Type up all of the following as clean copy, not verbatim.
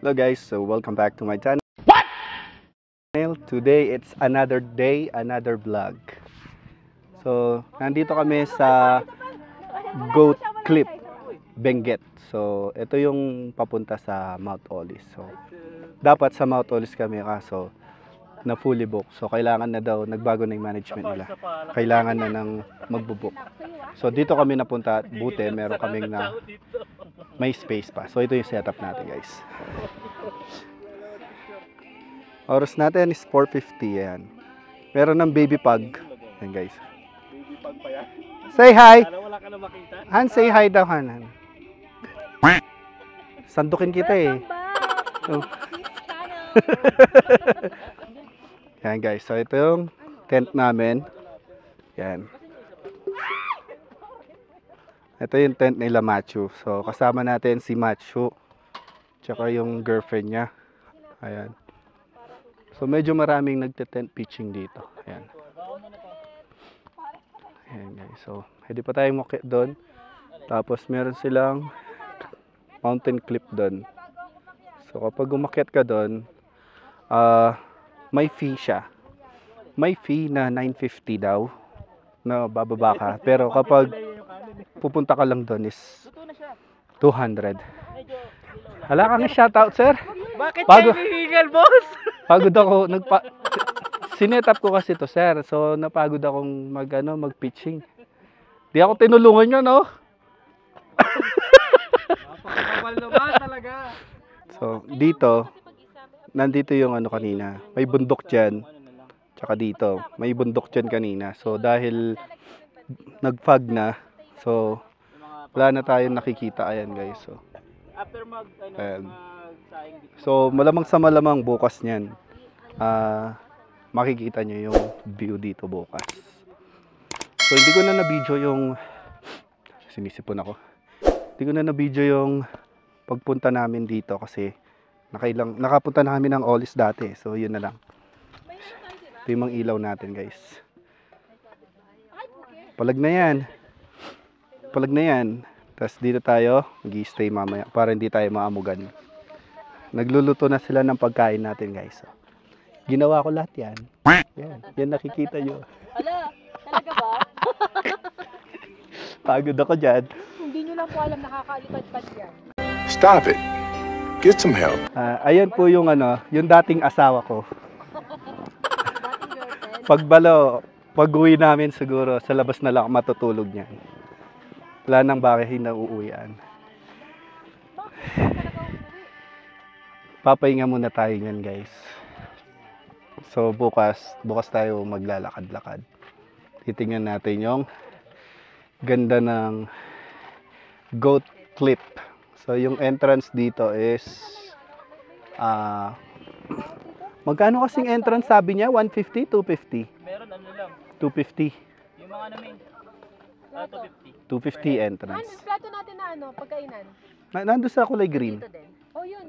Hello guys, so welcome back to my channel. What? Today it's another day, another vlog. So, nandito kami sa Goat Cliff, Benguet. So, ito yung papunta sa Mount Olis. So, dapat sa Mount Olis kami kaso na fully book. So, kailangan na daw, nagbago na yung management nila. Kailangan na ng magbubook. So, dito kami napunta at buti, meron kaming na may space pa. So, ito yung setup natin guys. Oras natin is 4:50 yan. Meron ng baby pug. Yan guys. Baby pag pa yan. Say hi! Sana wala ka na makita. Han, say hi daw Han. Sandukin kita eh. Oh. Yan guys. So ito yung tent namin. Yan. Ito yung tent nila Machu. So kasama natin si Machu. Tsaka yung girlfriend niya. Ayan. So medyo maraming nagte-tent pitching dito. Ayan. Ayan guys. So pwede pa tayong makit doon. Tapos meron silang mountain cliff doon. So kapag umakyat ka doon, may fee siya. May fee na 950 daw na bababa ka. Pero kapag pupunta ka lang doon is 200. Hala kang shoutout sir. Bakit kayo hihingal, boss? Pagod ako, sinet up ko kasi to sir. So napagod akong mag-pitching. Di ako tinulungan niyo, no? Napakakapal naman talaga. So dito, nandito yung kanina. May bundok diyan. Tsaka dito, may bundok diyan kanina. So dahil nag-fog na, so wala na tayong nakikita. Ayan guys. So After ayan. So malamang sa malamang bukas niyan. Makikita nyo yung view dito bukas. So hindi ko na na-video yung sinisipon ako. Hindi ko na na-video yung pagpunta namin dito kasi nakapunta na kami ng Olis dati. So yun na lang. Ito yung mga ilaw natin guys. Palag na yan. Palag na yan. Tapos dito tayo mag-i-stay mamaya para hindi tayo maamugan. Nagluluto na sila ng pagkain natin guys. So, ginawa ko lahat yan. Yan nakikita nyo. Ala, talaga ba? Pagod ako dyan. Hindi nyo lang po alam nakakaalipad-pad yan. Stop it. Get some help. Ayan po yung yung dating asawa ko. Dating girlfriend. Pag-uwi namin siguro sa labas na lang ako matutulog niyan. Wala nang bakit nauuwian. Papahinga muna tayo niyan guys. So bukas tayo maglalakad-lakad. Titingnan natin yung ganda ng Goat Cliff. So yung entrance dito is magkano kasing entrance sabi niya? 150, 250? Meron lang. 250. Yung mga namin. 250. 250 entrance. Plato natin na pagkainan. Nandun sa kulay green. Dito din. Oh yun,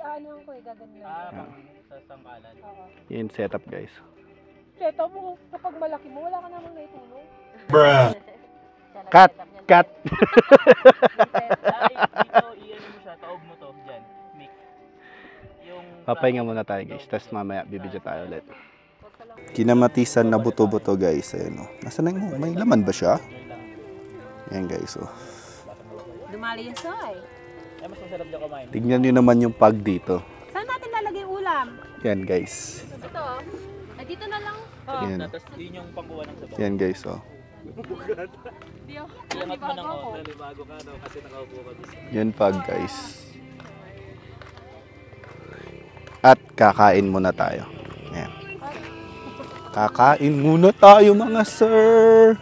ano ko gagawin lang. Sa sangkalan. Oo. Yung setup guys. Seto mo, kapag malaki mo, wala ka namang naitulong. Bruh. Cut! Cut! Dito, iyan mo siya. Taob mo to. Diyan. Mix. Yung Papahinga muna tayo guys. Tapos mamaya bibidyo tayo ulit. Kinamatisan na buto-buto guys. Ayan o. Nasaan na yung may laman ba siya? Ayan guys o. Dumali yung soy. Ay, mas masarap dyan kumain. Tignan nyo naman yung pag dito. Saan natin lalagay yung ulam? Yan guys. Ito. Ay, dito na lang. Yan. Tapos yun yung pangkuha ng sabaw. Yan guys o. Iangat mo ng hotel. Bago ka daw kasi nakaupo ka doon. Yan pag guys. At kakain muna tayo. Ayan. Kakain muna tayo mga sir.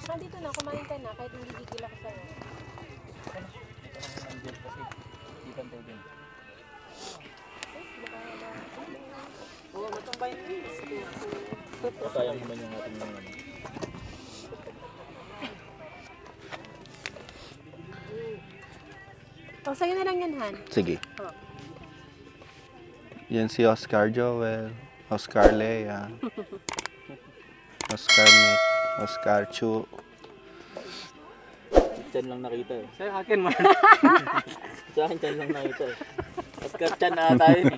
Nandito na, kumain ka na, kahit hindi gigil ako sa'yo. Oo, matumbay yung please. Sayang naman yung ating mga Oh, sa'yo na lang yan, Han. Sige. Yan si Oscar Joel. Oscar Lea. Oscar Mick. Oscar Chu. chan lang nakita eh. Sa akin man. Sa akin chan lang nakita eh. Oscar chan na tayo eh.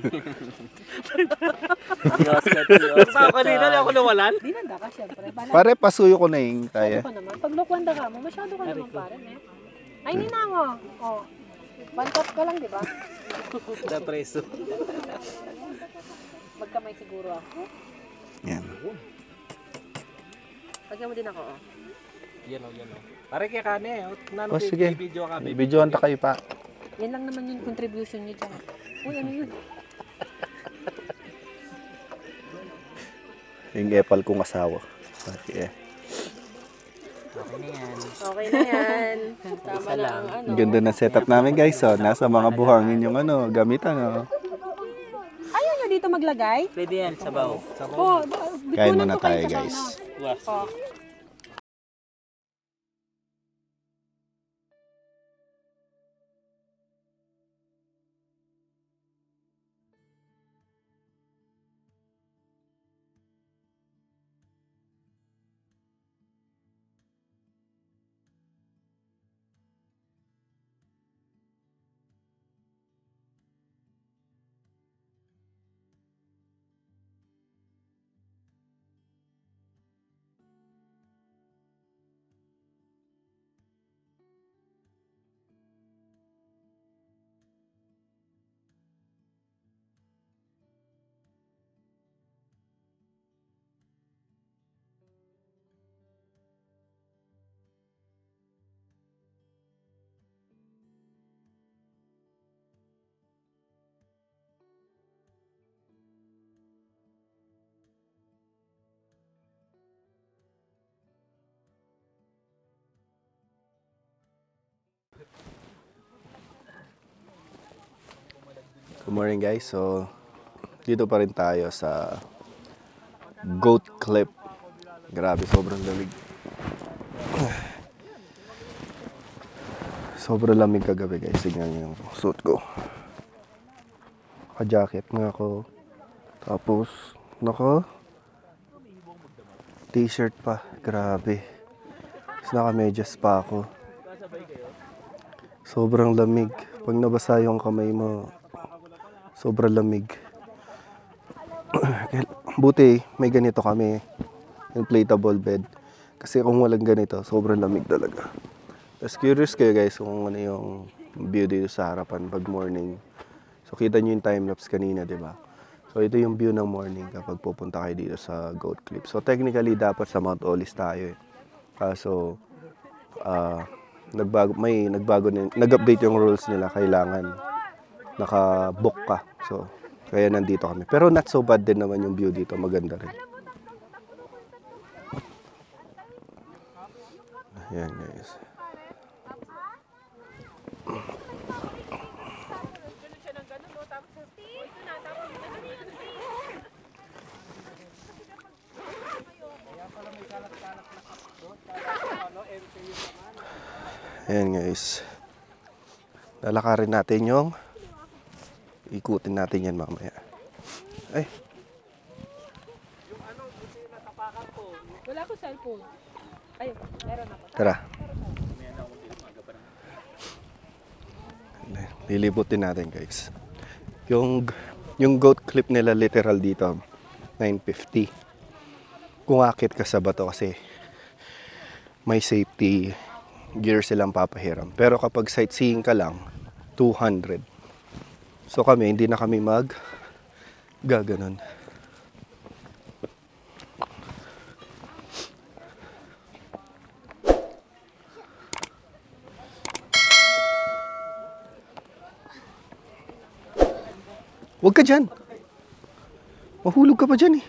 Si Oscar, si Oscar Sa kanina lang ako nawalan. Di nanda ka, syempre. Pare, pasuyo ko na yung tayo. Ano pa naman? Pag lukwanda ka mo, masyado ka naman pare, eh. Ay, ninango. Oh. Bantot ka lang, di ba? Da preso. Magkamay siguro ako. Yan. Lagyan mo din ako, oh. Yan o, yan o. Pare kaya kani eh. Nano Oh, sige. video ka. Videoan ta kayo pa. Yan lang naman yung contribution niyo dyan. Uy, ano yun? Yung epal kong asawa. Okay. Okay na yan. Okay na yan. Tama na ang ano. Ang ganda ng setup namin guys. So, nasa mga buhangin yung gamitan. Ayaw nyo dito maglagay? Pwede yan, sabaw. Oo. Kain muna tayo guys. Was. Oh. Good morning guys. So, dito pa rin tayo sa Goat Cliff. Grabe, sobrang lamig. Sobrang lamig kagabi guys. Tingnan niyo yung suit ko. Naka-jacket nga ako. Tapos, t-shirt pa. Grabe. Tapos naka-medyas pa ako. Sobrang lamig. Pag nabasa yung kamay mo, sobrang lamig. Buti, may ganito kami. Inflatable bed. Kasi kung walang ganito, sobrang lamig talaga. Tapos curious kayo guys kung ano yung view dito sa harapan pag morning. So kita nyo yung time-lapse kanina, di ba? So ito yung view ng morning kapag pupunta kayo dito sa Goat Cliff. So technically, dapat sa Mount Olis tayo eh. Kaso, nag-update yung rules nila. Kailangan naka-book ka. So, kaya nandito kami. Pero not so bad din naman yung view dito. Maganda rin. Ayan guys. Ayan guys. Lalakarin natin yung ikutin natin yan mamaya. Ay. Wala ko cellphone. Ayun, meron ako. Tara. Lilibutin natin guys. Yung Goat Cliff nila literal dito 950. Kung akit ka sa bato kasi may safety gear silang papahiram. Pero kapag sightseeing ka lang 200. So kami, hindi na kami gaganon. Huwag ka dyan. Mahulog ka pa dyan eh.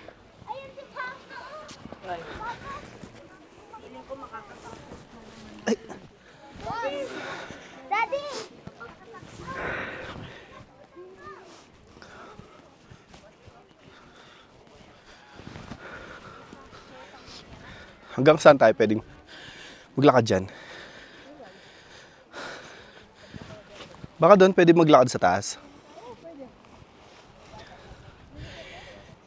Ay. Daddy! Hanggang saan tayo pwedeng maglakad dyan? Baka doon pwede maglakad sa taas.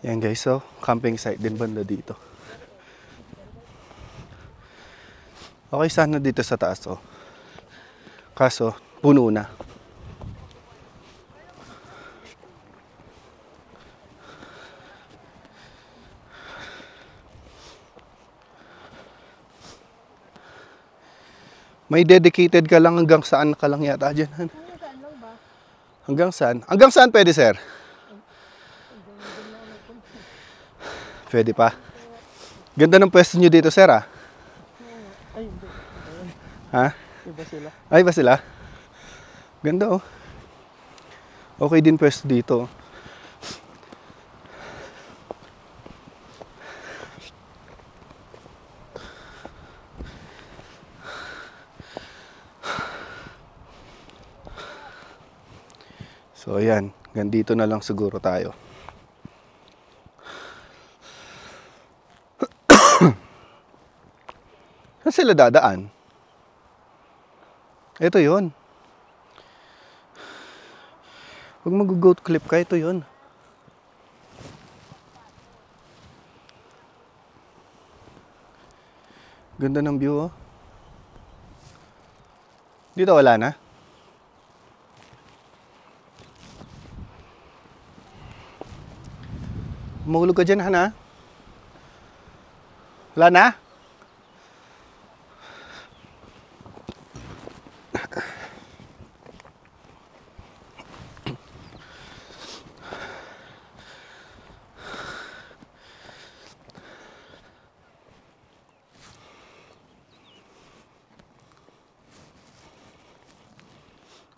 Yan guys, so camping site din banda dito. Okay, sana dito sa taas, oh. Kaso, puno na. May dedicated ka lang hanggang saan ka lang yata dyan. Han? Hanggang saan? Hanggang saan pwede, sir? Pwede pa. Ganda ng pwesto nyo dito, sir, ah. Ay, hindi. Ha? Iba sila. Ay, ba sila? Ganda, oh. Okay din pwesto dito. So, ayan. Gandito na lang siguro tayo. Saan sila dadaan? Ito yun. Huwag mag-goat clip ka, ito yun. Ganda ng view, oh. Dito wala na. Mahulog ka dyan, Hana. Wala na?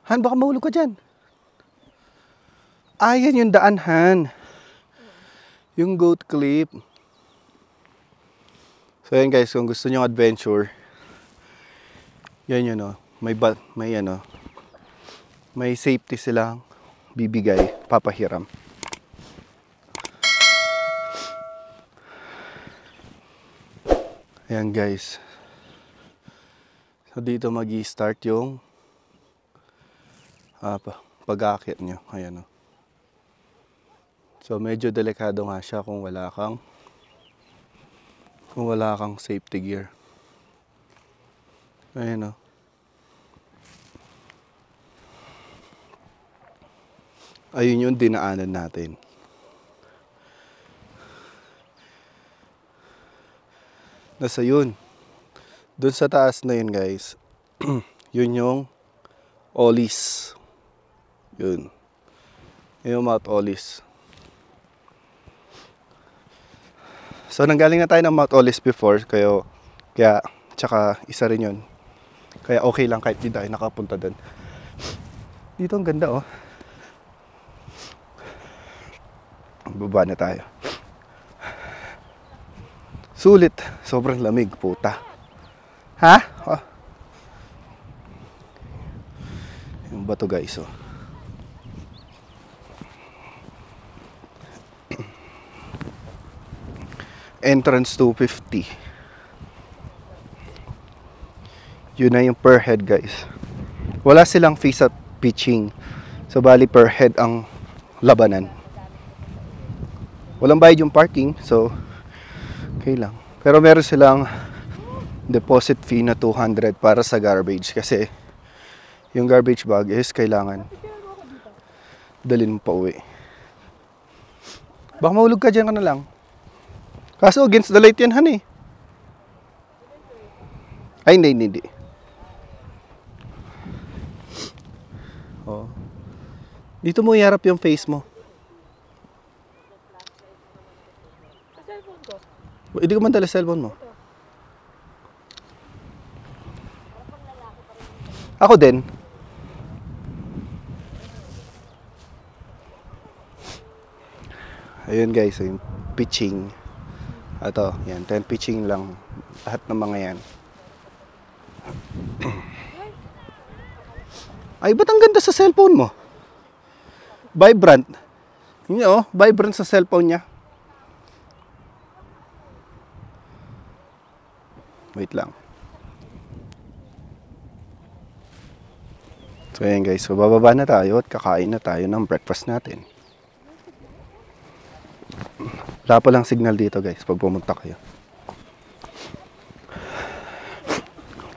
Han, baka mahulog ka dyan. Ayan yung daan, Han. Yung goat clip. So yan guys, kung gusto nyo adventure, yan yun, oh. May safety silang bibigay, papahiram. Ayan guys. So dito magi-start yung pag-aakyat nyo. Ayan, oh. So medyo delikado nga siya kung wala kang safety gear. Ayan, oh. Ayun yung dinaanan natin. Nasa yun. Doon sa taas na yun guys. Yun yung Olis. Yun. Yun yung Mount Olis. So, nanggaling na tayo ng Mount Olis before, kaya tsaka isa rin yun. Kaya okay lang kahit di tayo nakapunta doon. Dito ang ganda, oh. Baba na tayo. Sulit. Sobrang lamig, puta. Ha? Oh. Yung bato guys, oh. Entrance 250. Yun na yung per head guys. Wala silang fees at pitching. So bali per head ang labanan. Walang bayad yung parking, so okay lang. Pero meron silang deposit fee na 200 para sa garbage kasi yung garbage bag is kailangan dalhin mo pa uwi. Baka mahulog ka dyan ka na lang. Kaso against the light yan, Han, eh. Ay, hindi. Oh. Dito mo iharap yung face mo. Sa cellphone ko. Hindi ko man dala cellphone mo. Ako din. Ayun guys, yung pitching. Ito, yan, 10 pitching lang. Lahat ng mga yan. Ay, ba't ang ganda sa cellphone mo? Vibrant. Yun, oh, vibrant sa cellphone niya. Wait lang. So, ayan guys. So, bababa na tayo at kakain na tayo ng breakfast natin. Wala pa lang signal dito guys pag pumunta kayo.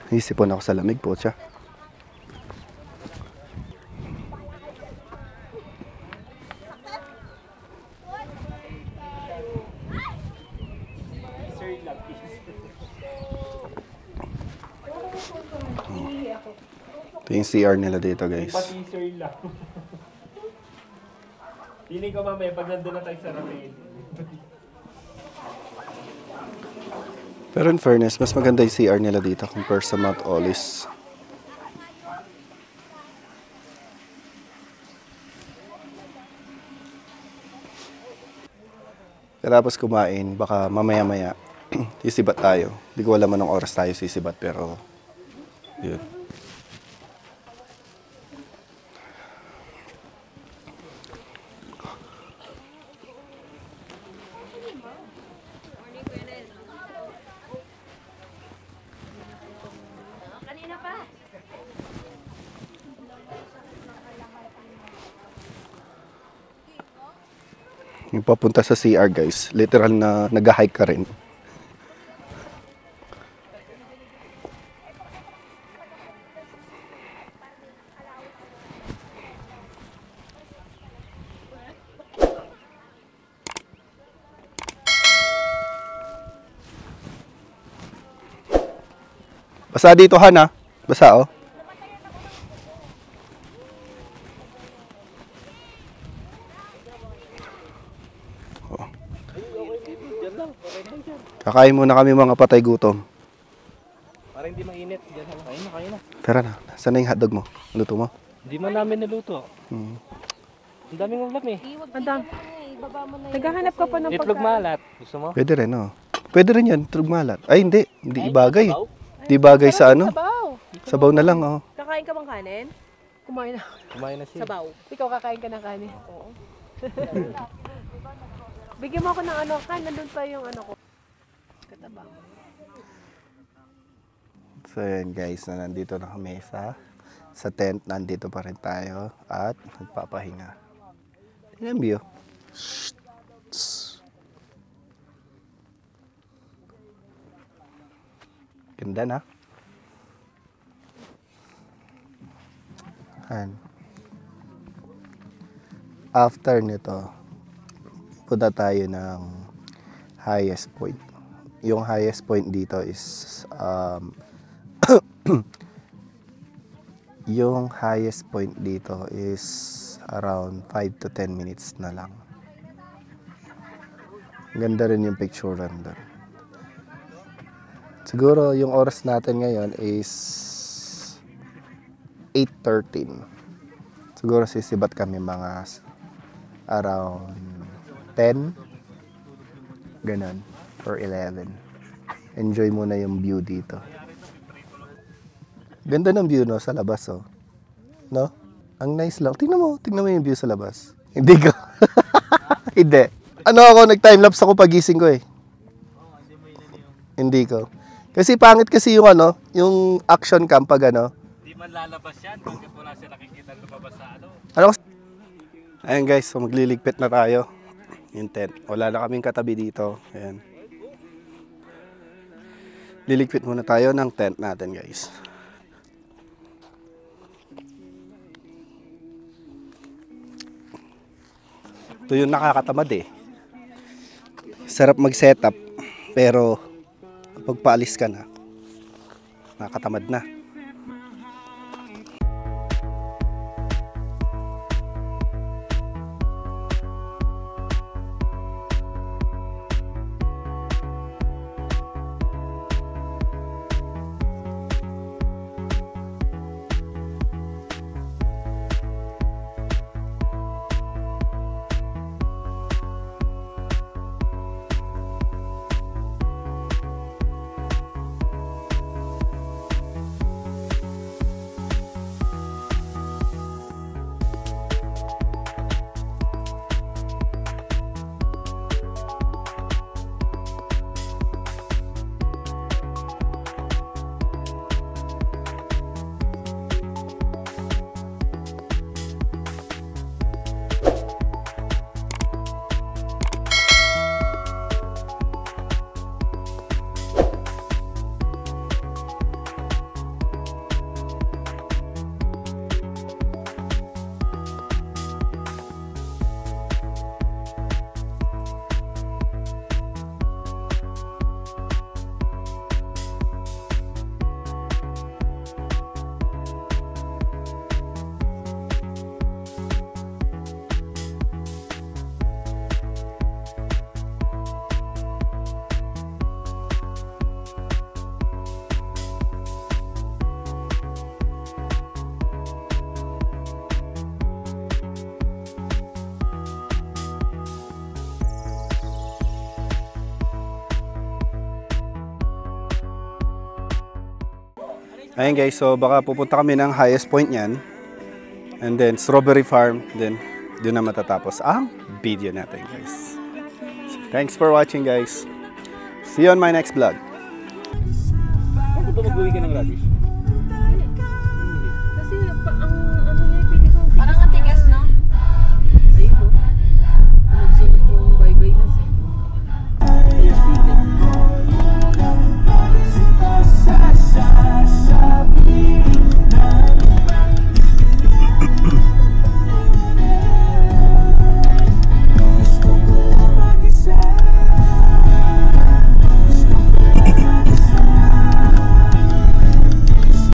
Isipon ako sa lamig po siya. Ito yung CR nila dito, guys. Pa-teaser lang. Piling ko mamaya pag nandun na tayo sa ramen. Pero in fairness, mas maganda yung CR nila dito compare sa Mount Olis. Tapos kumain, baka mamaya-maya sisibat tayo. Hindi ko alam anong oras tayo sisibat, pero yun. Yung papunta sa CR, guys, literal na nag-hike ka rin. Basa dito, Han, ha? Basa, oh. Kakain muna kami mga patay gutom. Para hindi mainit. Diyan lang. Kain na. Tara na. Saan na yung hotdog mo? Luto mo? Hindi man namin naluto. Ang daming ulam eh. Andang. Naghahanap ka pa ng Itlog malat. Gusto mo? Pwede rin, oh. Pwede rin yan, itlog malat. Ay, hindi. Hindi ibagay. Hindi ibagay sa ano. Sabaw. Sabaw na lang, oh. Kakain ka bang kanin? Kumain na. Kumain na siya. Sabaw. Ikaw kakain ka ng kanin? Oo. Bigyan mo ako ng ano. Nandun pa yung ano ko. Katabang. So, yan guys, na nandito na kami sa tent. Nandito pa rin tayo at nagpapahinga. Yan, view. Ganda na. And after nito, punta tayo ng highest point. Yung highest point dito is yung highest point dito is around 5 to 10 minutes na lang. Ganda rin yung picture doon. Siguro yung oras natin ngayon is 8:13. Siguro sisibat kami mga around 10, ganun, or 11. Enjoy muna yung view dito. Ganda ng view, no, sa labas, oh. No? Ang nice lang. Tingnan mo yung view sa labas. Hindi ko. Hindi. Ano ako, nag-timelapse ako pagising ko eh. Hindi ko. Kasi pangit kasi yung ano, yung action cam pag ano. Hindi man lalabas yan hanggang wala siya nakikita lumabas sa ano. Ayan guys, so magliligpit na tayo. Yung tent. Wala na kaming katabi dito. Ayan. Liligpit muna tayo ng tent natin, guys. Ito yung nakakatamad eh. Sarap mag-setup, pero pag paalis ka na, nakakatamad na. Ayun guys, so baka pupunta kami ng highest point niyan. And then strawberry farm, then doon na matatapos ang video natin guys. So, thanks for watching guys. See you on my next vlog. Ano ba mag-uwi ka ng radish?